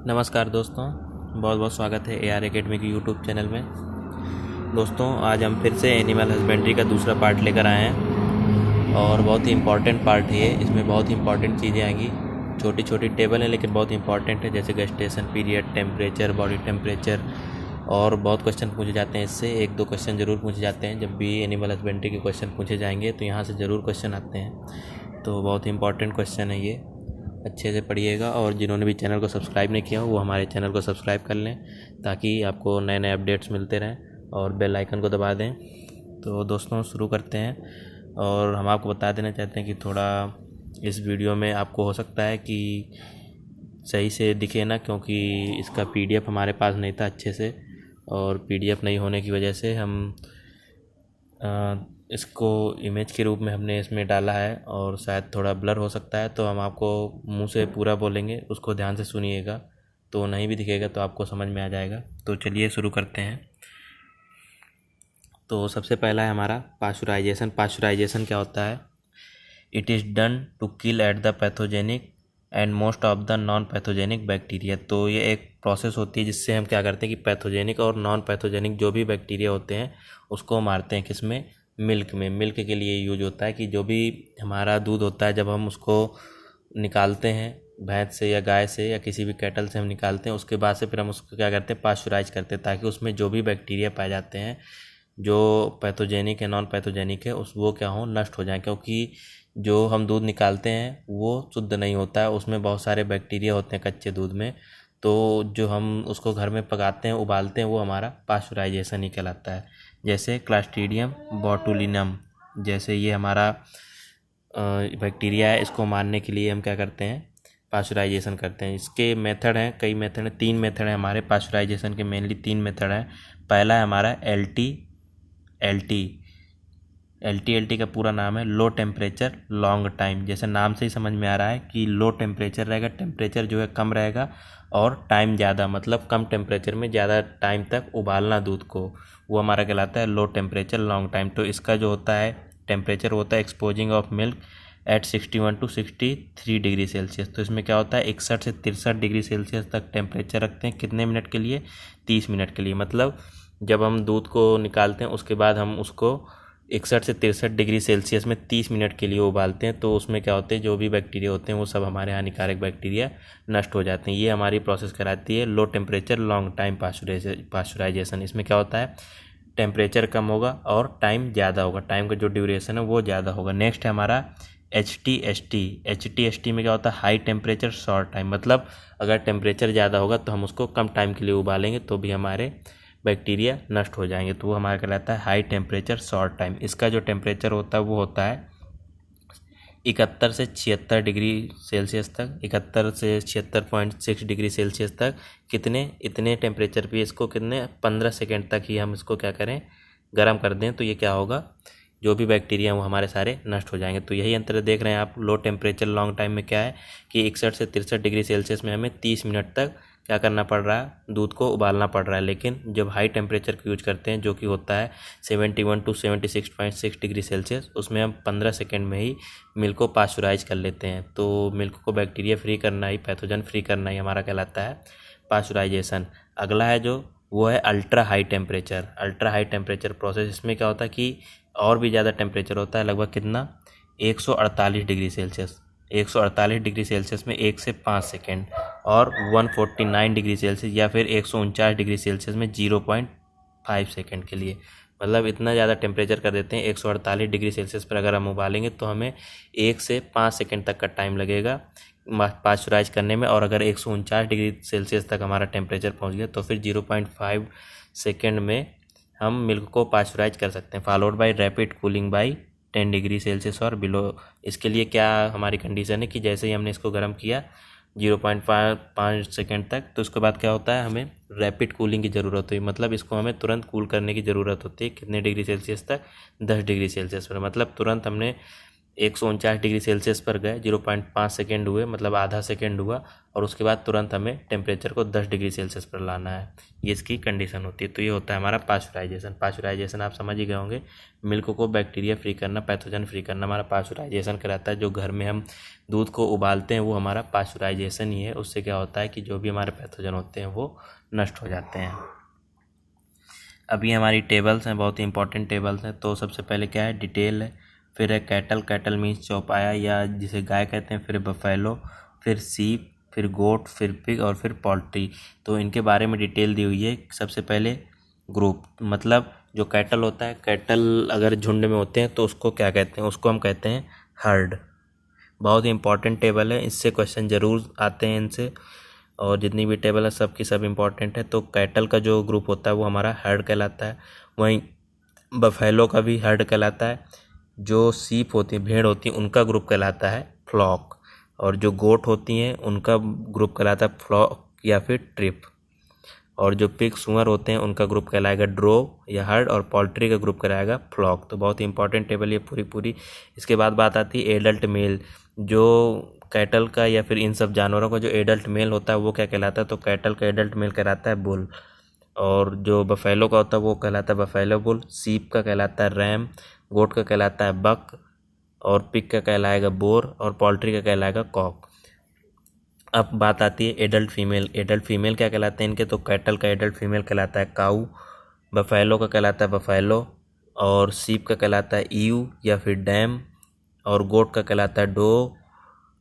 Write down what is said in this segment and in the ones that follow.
नमस्कार दोस्तों, बहुत बहुत स्वागत है AR एकेडमी के यूट्यूब चैनल में। दोस्तों, आज हम फिर से एनिमल हस्बेंड्री का दूसरा पार्ट लेकर आए हैं और बहुत ही इम्पॉर्टेंट पार्ट है ये। इसमें बहुत ही इम्पॉर्टेंट चीज़ें आएंगी। छोटी छोटी टेबल है लेकिन बहुत इंपॉर्टेंट है, जैसे gestation period, temperature, body temperature और बहुत क्वेश्चन पूछे जाते हैं। इससे एक दो क्वेश्चन ज़रूर पूछे जाते हैं। जब भी एनिमल हस्बेंड्री के क्वेश्चन पूछे जाएंगे तो यहाँ से ज़रूर क्वेश्चन आते हैं। तो बहुत ही इंपॉर्टेंट क्वेश्चन है ये, अच्छे से पढ़िएगा। और जिन्होंने भी चैनल को सब्सक्राइब नहीं किया हो वो हमारे चैनल को सब्सक्राइब कर लें ताकि आपको नए नए अपडेट्स मिलते रहें और बेल आइकन को दबा दें। तो दोस्तों, शुरू करते हैं। और हम आपको बता देना चाहते हैं कि थोड़ा इस वीडियो में आपको हो सकता है कि सही से दिखे ना, क्योंकि इसका PDF हमारे पास नहीं था अच्छे से, और PDF नहीं होने की वजह से हम इसको इमेज के रूप में हमने इसमें डाला है और शायद थोड़ा ब्लर हो सकता है। तो हम आपको मुंह से पूरा बोलेंगे, उसको ध्यान से सुनिएगा, तो नहीं भी दिखेगा तो आपको समझ में आ जाएगा। तो चलिए शुरू करते हैं। तो सबसे पहला है हमारा पाश्चराइजेशन। पाश्चराइजेशन क्या होता है? It is done to kill at the pathogenic and most of the non pathogenic bacteria. तो ये एक प्रोसेस होती है जिससे हम क्या करते हैं कि पैथोजेनिक और नॉन पैथोजेनिक जो भी बैक्टीरिया होते हैं उसको मारते हैं। किसमें? मिल्क में। मिल्क के लिए यूज होता है कि जो भी हमारा दूध होता है, जब हम उसको निकालते हैं भैंस से या गाय से या किसी भी कैटल से हम निकालते हैं, उसके बाद से फिर हम उसको क्या करते हैं, पाश्चराइज करते हैं, ताकि उसमें जो भी बैक्टीरिया पाए जाते हैं जो पैथोजेनिक है, नॉन पैथोजेनिक है, वो क्या हो, नष्ट हो जाए। क्योंकि जो हम दूध निकालते हैं वो शुद्ध नहीं होता है, उसमें बहुत सारे बैक्टीरिया होते हैं कच्चे दूध में। तो जो हम उसको घर में पकाते हैं, उबालते हैं, वो हमारा पाश्चराइजेशन ही कहलाता है। जैसे क्लास्ट्रीडियम बोटुलिनम, जैसे ये हमारा बैक्टीरिया है, इसको मारने के लिए हम क्या करते हैं, पाश्चराइजेशन करते हैं। इसके मेथड हैं, कई मेथड हैं, 3 मेथड हैं हमारे पाश्चराइजेशन के। मेनली 3 मेथड हैं। पहला है हमारा LT का पूरा नाम है लो टेम्परेचर लॉन्ग टाइम। जैसे नाम से ही समझ में आ रहा है कि लो टेम्परेचर रहेगा, टेम्परेचर जो है कम रहेगा, और टाइम ज़्यादा, मतलब कम टेम्परेचर में ज़्यादा टाइम तक उबालना दूध को, वो हमारा कहलाता है लो टेम्परेचर लॉन्ग टाइम। तो इसका जो होता है टेम्परेचर होता है exposing of milk eight 61 to 63 degree Celsius. तो इसमें क्या होता है, 61 से 63 डिग्री सेल्सियस तक टेम्परेचर रखते हैं। कितने मिनट के लिए? 30 मिनट के लिए। मतलब जब हम दूध को निकालते हैं उसके बाद हम उसको 61 से 63 डिग्री सेल्सियस में 30 मिनट के लिए उबालते हैं। तो उसमें क्या होते हैं, जो भी बैक्टीरिया होते हैं वो सब हमारे हानिकारक बैक्टीरिया नष्ट हो जाते हैं। ये हमारी प्रोसेस कराती है low temperature long time pasteurisation. इसमें क्या होता है, टेम्परेचर कम होगा और टाइम ज़्यादा होगा, टाइम का जो ड्यूरेशन है वो ज़्यादा होगा। नेक्स्ट है हमारा HTST में क्या होता है, हाई टेम्परेचर शॉर्ट टाइम। मतलब अगर टेम्परेचर ज़्यादा होगा तो हम उसको कम टाइम के लिए उबालेंगे तो भी हमारे बैक्टीरिया नष्ट हो जाएंगे, तो वो हमारा कहलाता है हाई टेम्परेचर शॉर्ट टाइम। इसका जो टेम्परेचर होता है वो होता है 71 से 76 डिग्री सेल्सियस तक, 71 से 76.6 डिग्री सेल्सियस तक। कितने? इतने टेम्परेचर पे इसको कितने 15 सेकेंड तक ही हम इसको क्या करें, गर्म कर दें। तो ये क्या होगा, जो भी बैक्टीरिया वो हमारे सारे नष्ट हो जाएंगे। तो यही अंतर देख रहे हैं आप। लो टेम्परेचर लॉन्ग टाइम में क्या है कि 61 से 63 डिग्री सेल्सियस में हमें 30 मिनट तक क्या करना पड़ रहा है, दूध को उबालना पड़ रहा है। लेकिन जब हाई टेम्परेचर का यूज करते हैं जो कि होता है 71 to 76.6 डिग्री सेल्सियस, उसमें हम 15 सेकेंड में ही मिल्क को पाश्चराइज कर लेते हैं। तो मिल्क को बैक्टीरिया फ्री करना ही, पैथोजन फ्री करना ही हमारा कहलाता है पाश्चराइजेशन। अगला है जो वो है ultra high temperature. Ultra high temperature process, इसमें क्या होता है कि और भी ज़्यादा टेम्परेचर होता है, लगभग कितना, 148 डिग्री सेल्सियस। 148 डिग्री सेल्सियस में 1 से 5 सेकेंड, और 149 डिग्री सेल्सियस या फिर 149 डिग्री सेल्सियस में 0.5 सेकेंड के लिए। मतलब इतना ज़्यादा टेम्परेचर कर देते हैं। 148 डिग्री सेल्सियस पर अगर हम उबालेंगे तो हमें 1 से 5 सेकेंड तक का टाइम लगेगा पाश्चराइज करने में। और अगर 149 डिग्री सेल्सियस तक हमारा टेम्परेचर पहुंच गया तो फिर 0.5 सेकेंड में हम मिल्क को पाश्चराइज कर सकते हैं। Followed by rapid cooling bye 10 degree Celsius और बिलो। इसके लिए क्या हमारी कंडीशन है कि जैसे ही हमने इसको गर्म किया 0.5 सेकेंड तक, तो उसके बाद क्या होता है, हमें रैपिड कूलिंग की ज़रूरत हुई। मतलब इसको हमें तुरंत कूल करने की ज़रूरत होती है। कितने डिग्री सेल्सियस तक? 10 डिग्री सेल्सियस पर। मतलब तुरंत हमने 149 डिग्री सेल्सियस पर गए, 0.5 सेकेंड हुए, मतलब आधा सेकेंड हुआ, और उसके बाद तुरंत हमें टेम्परेचर को 10 डिग्री सेल्सियस पर लाना है। ये इसकी कंडीशन होती है। तो ये होता है हमारा पाश्चराइजेशन। पाश्चराइजेशन आप समझ ही गए होंगे, मिल्क को बैक्टीरिया फ्री करना, पैथोजन फ्री करना हमारा पाश्चराइजेशन कहलाता है। जो घर में हम दूध को उबालते हैं वो हमारा पाश्चराइजेशन ही है। उससे क्या होता है कि जो भी हमारे पैथोजन होते हैं वो नष्ट हो जाते हैं। अभी हमारी टेबल्स हैं, बहुत ही इंपॉर्टेंट टेबल्स हैं। तो सबसे पहले क्या है, डिटेल है, फिर है कैटल, कैटल मीन्स चौपाया या जिसे गाय कहते हैं, फिर बफेलो, फिर सीप, फिर गोट, फिर पिग और फिर पोल्ट्री। तो इनके बारे में डिटेल दी हुई है। सबसे पहले ग्रुप, मतलब जो कैटल होता है, कैटल अगर झुंड में होते हैं तो उसको क्या कहते हैं, उसको हम कहते हैं हर्ड। बहुत ही इंपॉर्टेंट टेबल है, इससे क्वेश्चन ज़रूर आते हैं इनसे, और जितनी भी टेबल है सब की सब इम्पॉर्टेंट है। तो कैटल का जो ग्रुप होता है वो हमारा हर्ड कहलाता है। वहीं बफेलो का भी हर्ड कहलाता है। जो सीप होती है, भेड़ होती है, उनका ग्रुप कहलाता है फ्लॉक। और जो गोट होती हैं उनका ग्रुप कहलाता है फ्लॉक या फिर ट्रिप। और जो पिग, सुअर होते हैं, उनका ग्रुप कहलाएगा ड्रोव या हर्ड, और पोल्ट्री का ग्रुप कहलाएगा फ्लॉक। तो बहुत ही इंपॉर्टेंट टेबल ये पूरी। इसके बाद बात आती है एडल्ट मेल। जो कैटल का या फिर इन सब जानवरों का जो एडल्ट मेल होता है वो क्या कहलाता है, तो कैटल का एडल्ट मेल कहलाता है बुल। और जो बफेलो का होता है वो कहलाता है बफेलो बुल। सीप का कहलाता है रैम, गोट का कहलाता है बक, और पिग का कहलाएगा बोर, और पोल्ट्री का कहलाएगा कॉक। अब बात आती है एडल्ट फीमेल। एडल्ट फीमेल क्या कहलाते हैं इनके, तो कैटल का एडल्ट फीमेल कहलाता है काऊ, बफेलो का कहलाता है बफेलो, और सीप का कहलाता है ईव या फिर डैम, और गोट का कहलाता है डो,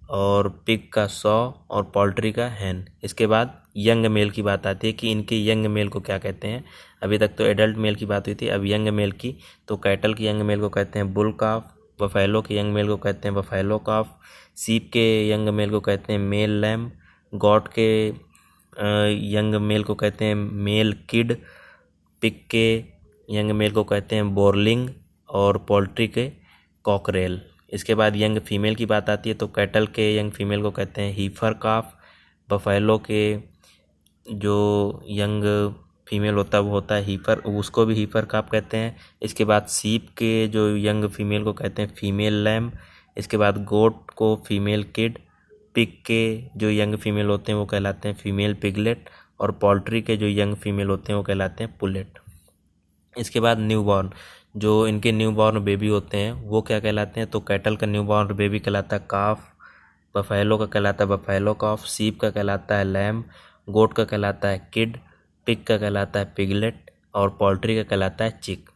और पिग का सॉ, और पोल्ट्री का हैन। इसके बाद यंग मेल की बात आती है कि इनके यंग मेल को क्या कहते हैं। अभी तक तो एडल्ट मेल की बात हुई थी, अब यंग मेल की। तो कैटल के यंग मेल को कहते हैं बुल काफ, बफेलो के यंग मेल को कहते हैं बफेलो काफ, सीप के यंग मेल को कहते हैं मेल लैम, गॉट के यंग मेल को कहते हैं मेल किड, पिग के यंग मेल को कहते हैं बोरलिंग, और पोल्ट्री के कॉकरेल। इसके बाद यंग फीमेल की बात आती है, तो कैटल के यंग फीमेल को कहते हैं हीफर काफ, बफेलो के जो यंग फीमेल होता है वो होता है हीफर, उसको भी हीफर काफ कहते हैं। इसके बाद सीप के जो यंग फीमेल को कहते हैं फीमेल लैम। इसके बाद गोट को फीमेल किड, पिग के जो यंग फीमेल होते हैं वो कहलाते हैं फीमेल पिगलेट, और पोल्ट्री के जो यंग फीमेल होते हैं वो कहलाते हैं पुलेट। इसके बाद न्यूबॉर्न, जो इनके न्यूबॉर्न बेबी होते हैं वो क्या कहलाते हैं, तो कैटल का न्यूबॉर्न बेबी कहलाता है काफ, बफेलो का कहलाता है बफेलो काफ, सीप का कहलाता है लैम, गोट का कहलाता है किड, पिग का कहलाता है पिगलेट, और पोल्ट्री का कहलाता है चिक।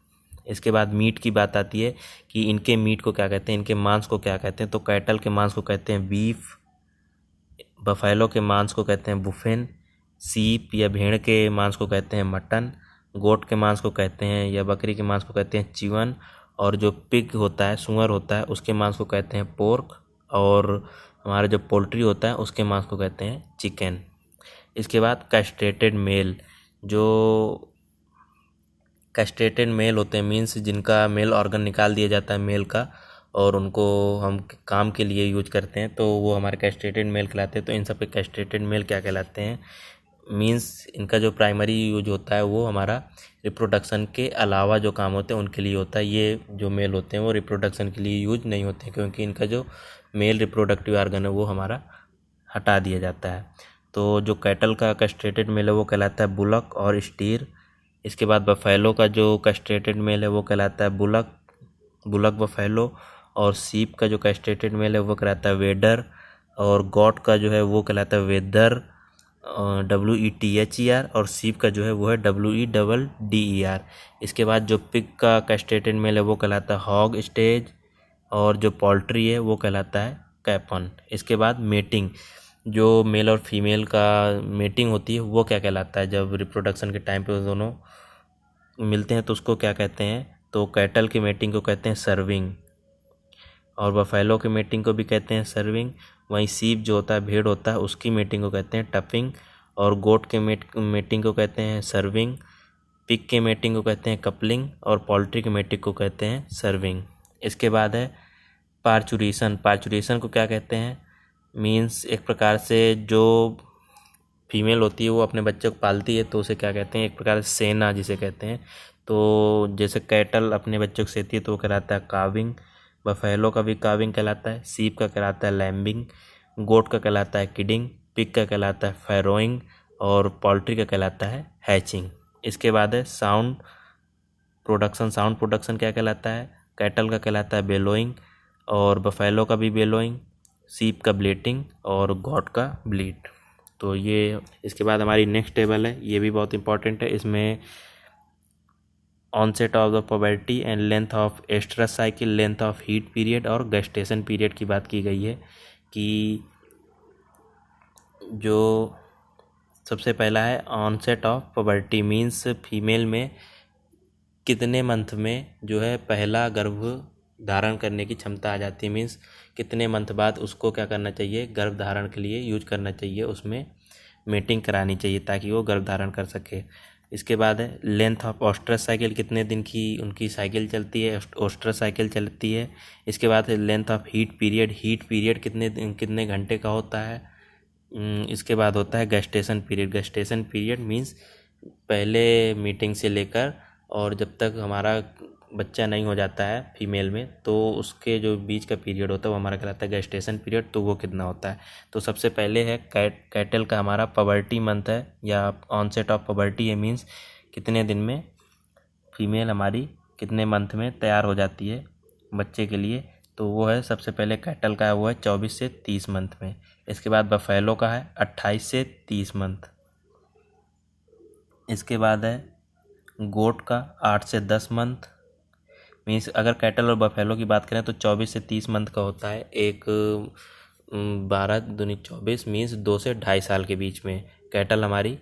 इसके बाद मीट की बात आती है कि इनके मीट को क्या कहते हैं, इनके मांस को क्या कहते हैं, तो कैटल के मांस को कहते हैं बीफ, बफेलो के मांस को कहते हैं बुफेन, सीप या भेड़ के मांस को कहते हैं मटन, गोट के मांस को कहते हैं या बकरी के मांस को कहते हैं चिकन, और जो पिग होता है, सुअर होता है, उसके मांस को कहते हैं पोर्क, और हमारा जो पोल्ट्री होता है उसके मांस को कहते हैं चिकन। इसके बाद कैस्ट्रेटेड मेल, जो कैस्ट्रेटेड मेल होते हैं मीन्स जिनका मेल ऑर्गन निकाल दिया जाता है मेल का, और उनको हम काम के लिए यूज करते हैं, तो वो हमारे कैस्ट्रेटेड मेल कहलाते हैं। तो इन सब के कैस्ट्रेटेड मेल क्या कहलाते हैं, मीन्स इनका जो प्राइमरी यूज होता है वो हमारा रिप्रोडक्शन के अलावा जो काम होते हैं उनके लिए होता है। ये जो मेल होते हैं वो रिप्रोडक्शन के लिए यूज नहीं होते हैं, क्योंकि इनका जो मेल रिप्रोडक्टिव ऑर्गन है वो हमारा हटा दिया जाता है। तो जो कैटल का कैस्ट्रेटेड मेल है वो कहलाता है बुलक और स्टीर। इसके बाद बफेलो का जो कैस्ट्रेटेड मेल है वो कहलाता है बुलक बफेलो, और सीप का जो कैस्ट्रेटेड मेल है वो कहलाता है वेडर, और गॉट का जो है वो कहलाता है वेदर, WETHER, और सीप का जो है वो है WEDDER। इसके बाद जो पिग का कैस्ट्रेटेड मेल है वो कहलाता है हॉग स्टेज, और जो पोल्ट्री है वो कहलाता है कैपन। इसके बाद मेटिंग, जो मेल और फीमेल का मेटिंग होती है वो क्या कहलाता है, जब रिप्रोडक्शन के टाइम पे दोनों मिलते हैं तो उसको क्या कहते हैं, तो कैटल की मेटिंग को कहते हैं सर्विंग, और बफेलो की मेटिंग को भी कहते हैं सर्विंग। वहीं सीप जो होता है, भेड़ होता है, उसकी मेटिंग को कहते हैं टपिंग, और गोट के मेटिंग को कहते हैं सर्विंग, पिग के मेटिंग को कहते हैं कपलिंग, और पोल्ट्री के मेटिंग को कहते हैं सर्विंग। इसके बाद है पार्चुरेशन। पार्चुरेशन को क्या कहते हैं, मीन्स एक प्रकार से जो फीमेल होती है वो अपने बच्चे को पालती है तो उसे क्या कहते हैं, एक प्रकार से सेना जिसे कहते हैं। तो जैसे कैटल अपने बच्चों को सेती है तो वो कहलाता है काविंग, बफेलो का भी काविंग कहलाता है, सीप का कहलाता है लैम्बिंग, गोट का कहलाता है किडिंग, पिग का कहलाता है फैरोइंग और पोल्ट्री का कहलाता है हैचिंग। इसके बाद है साउंड प्रोडक्शन क्या कहलाता है, कैटल का कहलाता है बेलोइंग और बफेलो का भी बेलोइंग, सीप का ब्लेटिंग और गॉट का ब्लीट। तो ये इसके बाद हमारी नेक्स्ट टेबल है, ये भी बहुत इंपॉर्टेंट है। इसमें onset of the puberty and length of oestrus cycle, length of heat period और गेस्टेशन पीरियड की बात की गई है कि जो सबसे पहला है onset of puberty means female में कितने मंथ में जो है पहला गर्भ धारण करने की क्षमता आ जाती है, मीन्स कितने मंथ बाद उसको क्या करना चाहिए, गर्भ धारण के लिए यूज करना चाहिए, उसमें मीटिंग करानी चाहिए ताकि वो गर्भ धारण कर सके। इसके बाद है लेंथ ऑफ ओस्ट्रस साइकिल, कितने दिन की उनकी साइकिल चलती है, ओस्ट्रस साइकिल चलती है। इसके बाद है लेंथ ऑफ हीट पीरियड कितने घंटे का होता है। इसके बाद होता है गेस्टेशन पीरियड मीन्स पहले मीटिंग से लेकर और जब तक हमारा बच्चा नहीं हो जाता है फीमेल में, तो उसके जो बीच का पीरियड होता है वो हमारा कहलाता है गेस्टेशन पीरियड, तो वो कितना होता है। तो सबसे पहले है कैटल का हमारा पबर्टी मंथ है या ऑनसेट ऑफ पबर्टी है, मीन्स कितने दिन में फीमेल हमारी कितने मंथ में तैयार हो जाती है बच्चे के लिए, तो वो है सबसे पहले कैटल का है वो है 24 से 30 मंथ में। इसके बाद बफेलो का है 28 से 30 मंथ। इसके बाद है गोट का 8 से 10 मंथ, मीन्स अगर कैटल और बफेलो की बात करें तो 24 से 30 मंथ का होता है। एक 12 दूनी 24 मीन्स 2 से 2.5 साल के बीच में। कैटल हमारी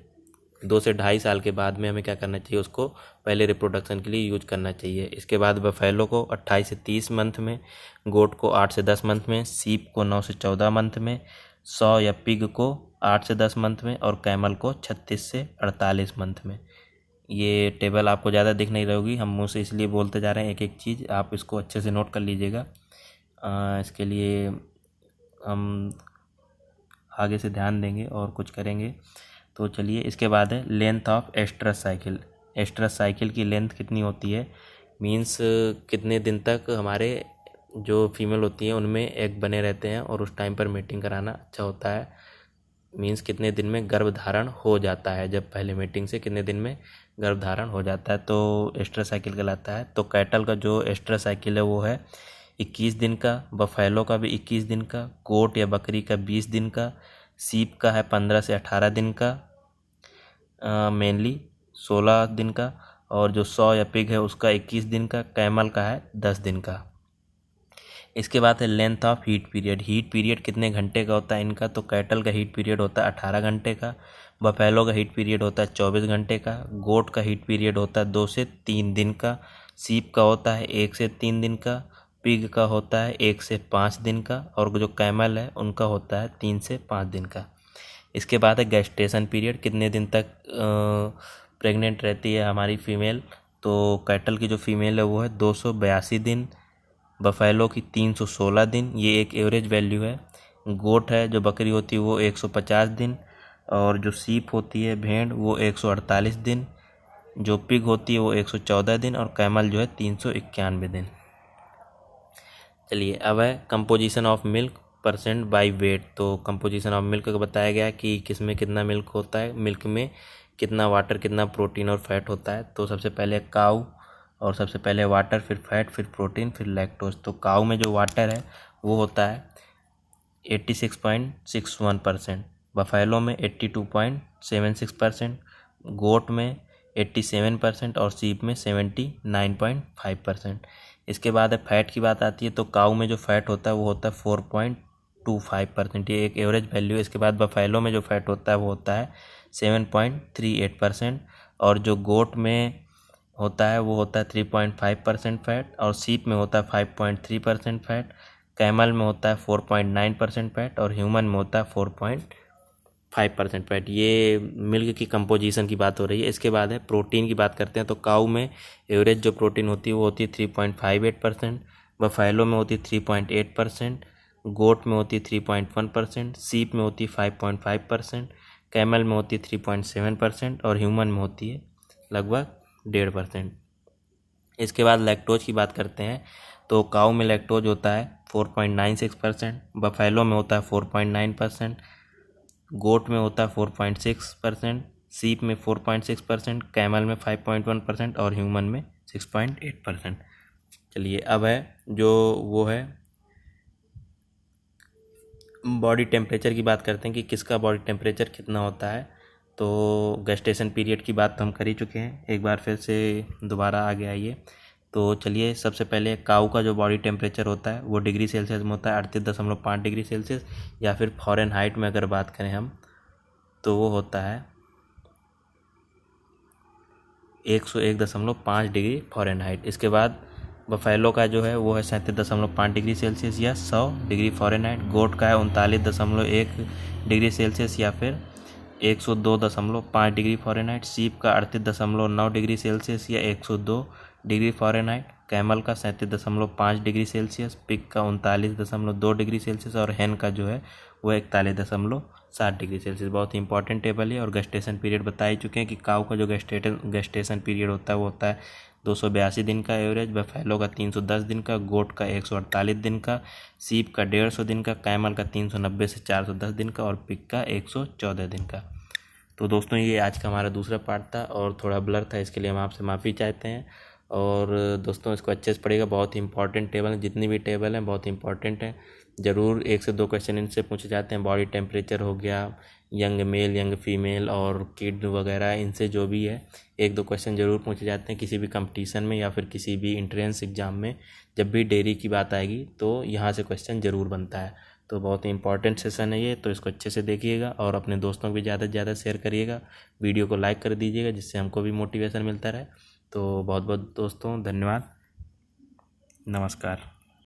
2 से 2.5 साल के बाद में हमें क्या करना चाहिए, उसको पहले रिप्रोडक्शन के लिए यूज करना चाहिए। इसके बाद बफेलो को 28 से 30 मंथ में, गोट को 8 से 10 मंथ में, सीप को 9 से 14 मंथ में, सौ या पिग को 8 से 10 मंथ में और कैमल को 36 से 48 मंथ में। ये टेबल आपको ज़्यादा दिख नहीं रही, हम मुँह से इसलिए बोलते जा रहे हैं एक एक चीज़, आप इसको अच्छे से नोट कर लीजिएगा। इसके लिए हम आगे से ध्यान देंगे और कुछ करेंगे। तो चलिए इसके बाद है लेंथ ऑफ एस्ट्रस साइकिल की लेंथ कितनी होती है, मीन्स कितने दिन तक हमारे जो फीमेल होती हैं उनमें एग बने रहते हैं और उस टाइम पर मीटिंग कराना अच्छा होता है, मीन्स कितने दिन में गर्भ धारण हो जाता है, जब पहले मीटिंग से कितने दिन में गर्भ धारण हो जाता है, तो एस्ट्रस साइकिल कहलाता है। तो कैटल का जो एस्ट्रस साइकिल है वो है 21 दिन का, बफेलो का भी 21 दिन का, गोट या बकरी का 20 दिन का, सीप का है 15 से 18 दिन का, मेनली 16 दिन का, और जो सौ या पिग है उसका 21 दिन का, कैमल का है 10 दिन का। इसके बाद है लेंथ ऑफ हीट पीरियड कितने घंटे का होता है इनका, तो कैटल का हीट पीरियड होता है 18 घंटे का, बफेलो का हीट पीरियड होता है 24 घंटे का, गोट का हीट पीरियड होता है 2 से 3 दिन का, सीप का होता है 1 से 3 दिन का, पिग का होता है 1 से 5 दिन का, और जो कैमल है उनका होता है 3 से 5 दिन का। इसके बाद है गेस्टेशन पीरियड, कितने दिन तक प्रेग्नेंट रहती है हमारी फीमेल, तो कैटल की जो फीमेल है वो है 282 दिन, बफेलो की 316 दिन, ये एक एवरेज वैल्यू है। गोट है जो बकरी होती है वो 150 दिन, और जो सीप होती है भेड़ वो 148 दिन, जो पिग होती है वो 114 दिन, और कैमल जो है 391 दिन। चलिए अब है composition of milk % by weight. तो कंपोजिशन ऑफ मिल्क का बताया गया कि किस में कितना मिल्क होता है, मिल्क में कितना वाटर, कितना प्रोटीन और फैट होता है। तो सबसे पहले काऊ, और सबसे पहले वाटर, फिर फैट, फिर प्रोटीन, फिर लैक्टोज। तो काऊ में जो वाटर है वो होता है 86.61%, बफेलो में 82.76%, गोट में 87% और सीप में 79.5%। इसके बाद है फैट की बात आती है, तो काऊ में जो फैट होता है वो होता है 4.25%, ये एक एवरेज वैल्यू है। इसके बाद बफेलो में जो फैट होता है वो होता है 7.38%, और जो गोट में होता है वो होता है 3.5% फैट, और सीप में होता है 5.3% फैट, कैमल में होता है 4.9% फैट, और ह्यूमन में होता है 4.5% फैट। ये मिल्क की कंपोजिशन की बात हो रही है। इसके बाद है प्रोटीन की बात करते हैं, तो काऊ में एवरेज जो प्रोटीन होती है वो होती है 3.58%, बफेलो में होती है 3.8%, गोट में होती है 3.1%, सीप में होती है 5.5%, कैमल में होती है 3.7%, और ह्यूमन में होती है लगभग 1.5%। इसके बाद लैक्टोज की बात करते हैं, तो काऊ में लैक्टोज होता है 4.96%, बफेलो में होता है 4.9%, गोट में होता है 4.6%, सीप में 4.6%, कैमल में 5.1% और ह्यूमन में 6.8%। चलिए अब है जो वो है बॉडी टेम्परेचर की बात करते हैं कि किसका बॉडी टेम्परेचर कितना होता है। तो गेस्टेशन पीरियड की बात तो हम कर ही चुके हैं, एक बार फिर से दोबारा आगे आइए। तो चलिए सबसे पहले काऊ का जो बॉडी टेम्परेचर होता है वो डिग्री सेल्सियस में होता है 38.5 डिग्री सेल्सियस, या फिर फ़ारेनहाइट में अगर बात करें हम तो वो होता है 101.5 डिग्री फ़ारेनहाइट। इसके बाद बफेलो का जो है वो है 37.5 डिग्री सेल्सियस या 100 डिग्री फ़ारेनहाइट। गोट का है 39.1 डिग्री सेल्सियस या फिर 102.5 डिग्री फ़ारेनहाइट। सीप का 38.9 डिग्री सेल्सियस या 102 डिग्री फ़ारेनहाइट। कैमल का 37.5 डिग्री सेल्सियस। पिग का 39.2 डिग्री सेल्सियस और हैन का जो है वो 41.7 डिग्री सेल्सियस। बहुत ही इंपॉर्टेंट टेबल है। और गेस्टेशन पीरियड बता ही चुके हैं कि काऊ का जो गेस्टेशन पीरियड होता है वो होता है 282 दिन का एवरेज, बफेलो का 310 दिन का, गोट का 148 दिन का, सीप का 150 दिन का, कैमल का 390 से 410 दिन का और पिग का 114 दिन का। तो दोस्तों ये आज का हमारा दूसरा पार्ट था और थोड़ा ब्लर था, इसके लिए हम आपसे माफ़ी चाहते हैं। और दोस्तों इसको अच्छे से पढ़िएगा, बहुत ही इंपॉर्टेंट टेबल है, जितनी भी टेबल हैं बहुत इंपॉर्टेंट है। ज़रूर 1 से 2 क्वेश्चन इनसे पूछे जाते हैं। बॉडी टेम्परेचर हो गया, यंग मेल यंग फीमेल और किड वगैरह, इनसे जो भी है 1-2 क्वेश्चन ज़रूर पूछे जाते हैं किसी भी कंपटीशन में या फिर किसी भी एंट्रेंस एग्ज़ाम में। जब भी डेयरी की बात आएगी तो यहाँ से क्वेश्चन ज़रूर बनता है। तो बहुत ही इंपॉर्टेंट सेशन है ये, तो इसको अच्छे से देखिएगा और अपने दोस्तों को भी ज़्यादा से ज़्यादा शेयर करिएगा। वीडियो को लाइक कर दीजिएगा जिससे हमको भी मोटिवेशन मिलता रहे। तो बहुत बहुत दोस्तों धन्यवाद, नमस्कार।